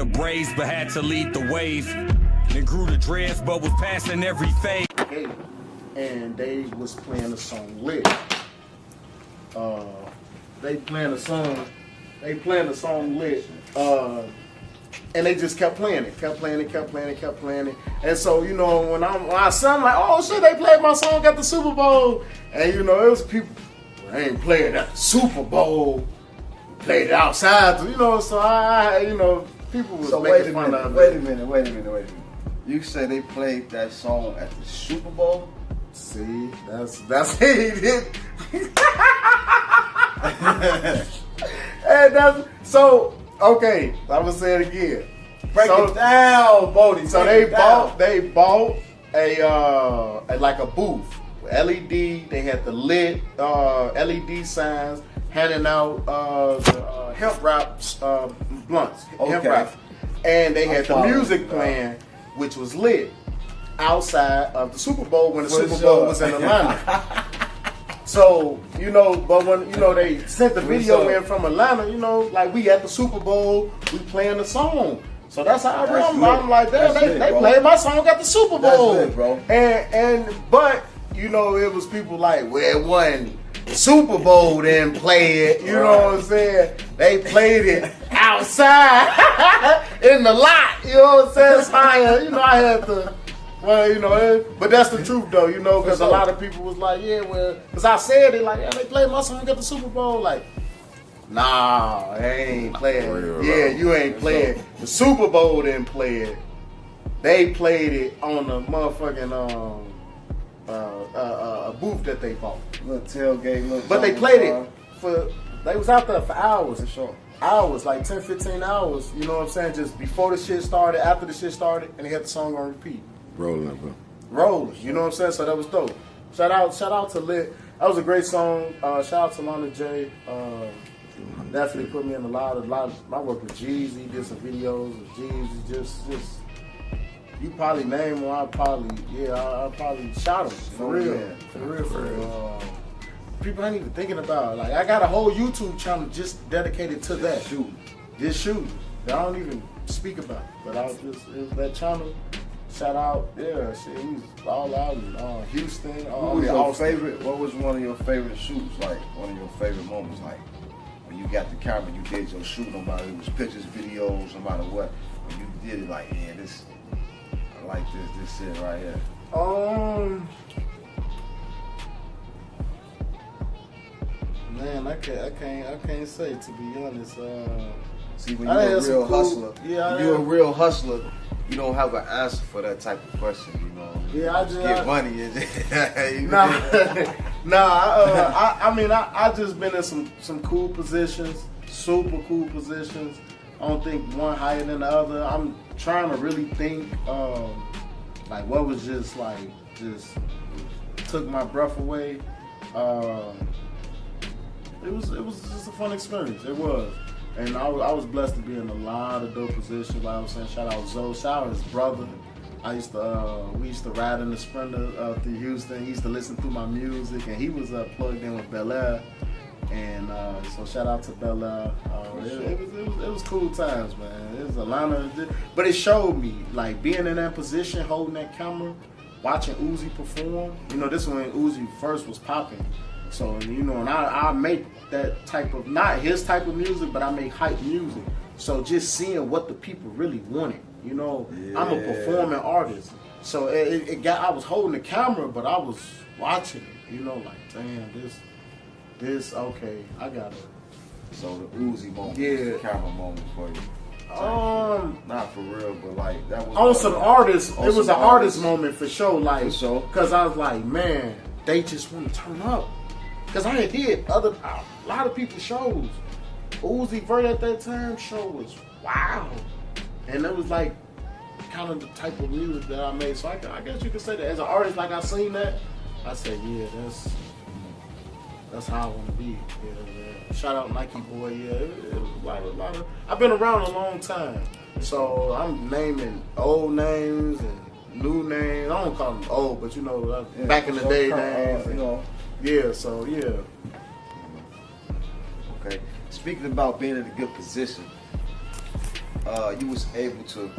the braids, but had to lead the wave. Then grew the dreads, but was passing every phase. And they was playing the song Lit. They playing the song Lit. And they just kept playing it. And so, you know, when I sound like, oh shit, they played my song at the Super Bowl. And you know, it was people, they ain't playing at the Super Bowl. Played it outside, you know, so you know, people was making fun of it. Wait a minute. You say they played that song at the Super Bowl? See, that's it. And that's so okay. I'm gonna say it again. Break it down, Bodie. So they bought a like a booth, LED. They had the lit LED signs, handing out the hemp wrap blunts, hemp wrap, and they had the music playing, which was lit outside of the Super Bowl when the Super Bowl was in Atlanta. So, you know, but when, you know, they sent the video in from Atlanta, you know, like we at the Super Bowl, we playing the song. So that's how I remember. I'm like, damn, they played my song at the Super Bowl. That's lit, bro. But, you know, it was people like, well, it wasn't the Super Bowl didn't play it, you know what I'm saying? They played it outside in the lot, you know what I'm saying? So I had to. Well, you know, but that's the truth though, you know, because a lot of people was like, yeah, well, because I said it like, yeah, they played my song at the Super Bowl. Like, nah, they ain't playing. Yeah, you ain't playing. The Super Bowl didn't play it. They played it on the motherfucking booth that they bought. Little tailgate, but they played it they was out there for hours. For sure. Hours, like 10, 15 hours, you know what I'm saying? Just before the shit started, after the shit started, and they had the song on repeat. Rolling, bro. Rolling, you know what I'm saying? So that was dope. Shout out to Lit. That was a great song. Shout out to Lana J. Definitely put me in a lot of I work with Jeezy, did some videos with Jeezy. Just you probably name one. I probably shot him for real. For real. People ain't even thinking about it. Like I got a whole YouTube channel just dedicated to that. This shoot. I don't even speak about it, but it was that channel. Shout out, yeah, shit, he was all out in Houston. What was one of your favorite shoots? Like one of your favorite moments, like when you got the camera, you did your shoot, no matter it was pictures, videos, no matter what. When you did it, like, yeah, I like this shit right here. Man, I can't say, to be honest. See, when you're a real hustler, you're a real hustler. You don't have an answer for that type of question, you know. Yeah, I just get money. I just been in some cool positions, super cool positions. I don't think one higher than the other. I'm trying to really think, like what was just took my breath away. It was just a fun experience. It was. And I was blessed to be in a lot of dope positions. Like I was saying, shout out Zoe, shout out his brother. We used to ride in the Sprinter through Houston. He used to listen to my music, and he was plugged in with Bel Air. And so shout out to Bel Air. It was cool times, man. It was Atlanta, but it showed me like being in that position, holding that camera, watching Uzi perform. You know, this when Uzi first was popping. So, you know, and I make that type of, not his type of music, but I make hype music. So just seeing what the people really wanted, you know, I'm a performing artist. So I was holding the camera, but I was watching it, you know, like, damn, this, okay, I got it. So the Uzi moment, the camera moment for you. Not for real, but like, that was on some artists, it was an artist moment for sure, like, because I was like, man, they just want to turn up. Because I did a lot of people's shows. Uzi Vert at that time show was wow. And it was like kind of the type of music that I made. So I guess you could say that as an artist, like I seen that, I said, yeah, that's how I want to be. Yeah. Shout out Nike Boy, yeah. It was a lot of, I've been around a long time. So I'm naming old names and new names. I don't call them old, but you know, back in the day names. You know. Yeah, so yeah. Okay. Speaking about being in a good position, you was able to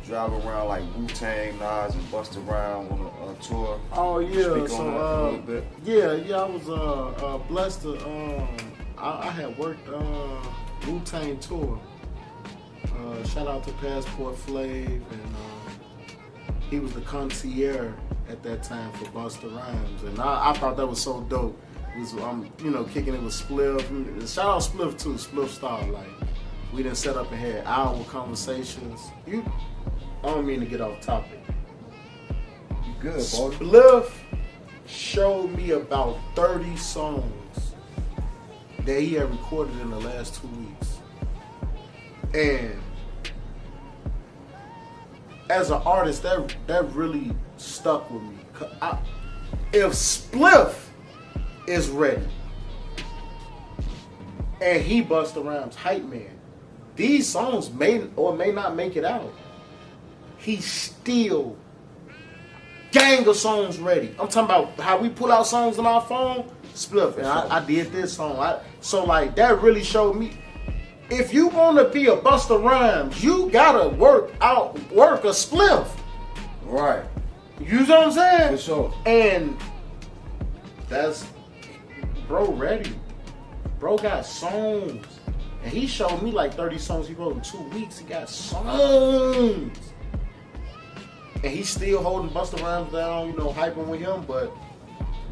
drive around like Wu-Tang, Nas, and bust around on a tour. Oh yeah, Speak on that a little bit. yeah, I was blessed to I had worked Wu-Tang tour. Shout out to Passport Flav, and he was the concierge at that time for Busta Rhymes, and I thought that was so dope. It was kicking it with Spliff. Shout out Spliff too, Spliff Star. Like we done set up and had hour conversations. I don't mean to get off topic. You good, boy? Spliff showed me about 30 songs that he had recorded in the last 2 weeks. And as an artist, that really stuck with me. If Spliff is ready and he Busta Rhymes hype man, these songs may or may not make it out. He's still gang of songs ready. I'm talking about how we pull out songs on our phone. Spliff, and I did this song. So like that really showed me. If you want to be a Busta Rhymes, you gotta work a Spliff. Right. You know what I'm saying? For sure. And that's bro ready. Bro got songs. And he showed me like 30 songs he wrote in 2 weeks. He got songs. And he's still holding Busta Rhymes down, hyping with him, but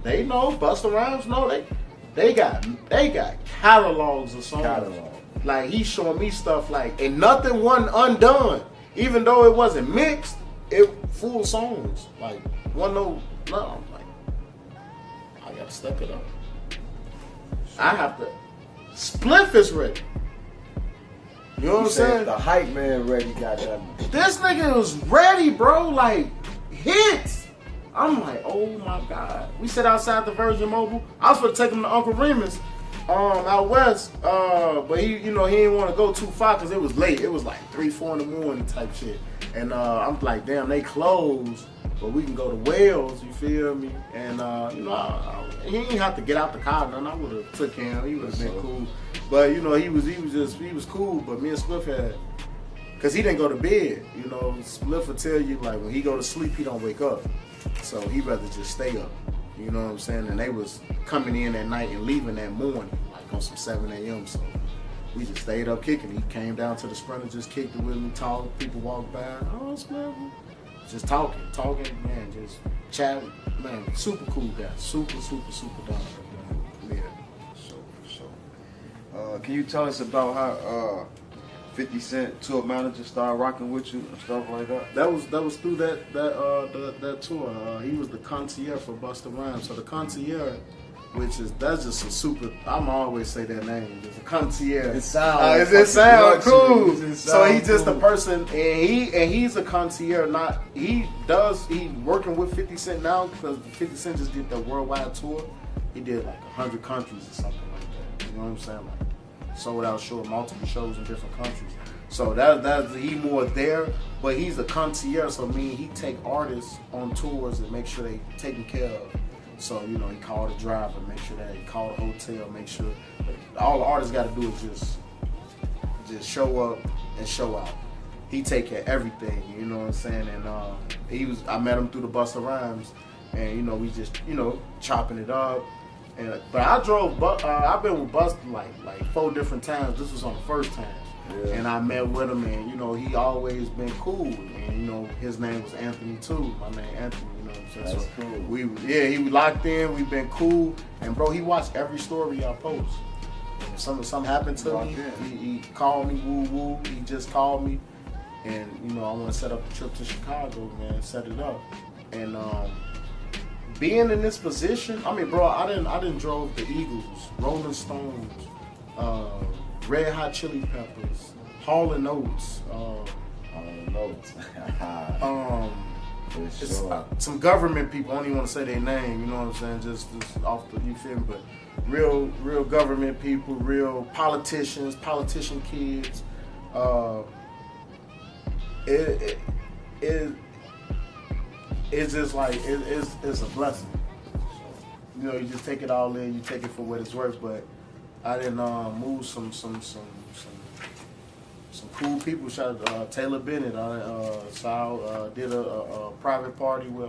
they know Busta Rhymes know they got catalogs of songs. Like he's showing me stuff like, and nothing wasn't undone. Even though it wasn't mixed, it full songs. Like I'm like, I gotta step it up. I have to. Spliff is ready. You know what I'm saying? The hype man ready, goddamn. This nigga was ready, bro. Like hits. I'm like, oh my god. We sit outside the Virgin Mobile. I was gonna take him to Uncle Remus, out west. But he didn't want to go too far because it was late. It was like 3, 4 in the morning type shit. And I'm like, damn, they closed, but we can go to Wales. You feel me? And he didn't have to get out the car. None. I would have took him. He would have been cool. But he was cool. But me and Spliff had, cause he didn't go to bed. Spliff will tell you like when he go to sleep, he don't wake up. So he rather just stay up. You know what I'm saying? And they was coming in at night and leaving that morning, like on some 7 a.m. So we just stayed up kicking. He came down to the Sprinter, just kicked it with me, talked. People walked by. Oh, Spliff. Just talking, man, just chatting. Man, super cool guy. Super down. Yeah. So. Can you tell us about how 50 Cent tour manager started rocking with you and stuff like that? That was through that tour. He was the concierge for Busta Rhymes. So the concierge, that's just a super. I'm always say that name. It's a concierge. It sounds. It sounds cool. So he's just cool. a person, and he's a concierge. He working with 50 Cent now because 50 Cent just did the worldwide tour. He did like 100 countries or something like that. You know what I'm saying? Like sold out show, multiple shows in different countries. So that's he more there, but he's a concierge. So he take artists on tours and make sure they taken care of. So, he called the driver, make sure that he called the hotel, make sure all the artists got to do is just show up and show out. He take care of everything, you know what I'm saying? And I met him through the Busta Rhymes, and we just chopping it up. But I've been with Busta like 4 different times. This was on the first time. Yeah. And I met with him, and he always been cool. And his name was Anthony too. My name Anthony. That's so cool. He locked in. We've been cool. And bro, he watched every story I post. If something happened to me, he called me. Woo. He just called me, and I want to set up a trip to Chicago, man. Set it up, and being in this position, I mean, bro, I didn't drove the Eagles, Rolling Stones, Red Hot Chili Peppers, Hall & Oates, some government people. I don't even want to say their name. You know what I'm saying? Just off the, you feel me? But real government people, real politicians, politician kids. It's just like it's a blessing. You just take it all in. You take it for what it's worth. But I didn't move some some cool people. Shot Taylor Bennett. Did a private party with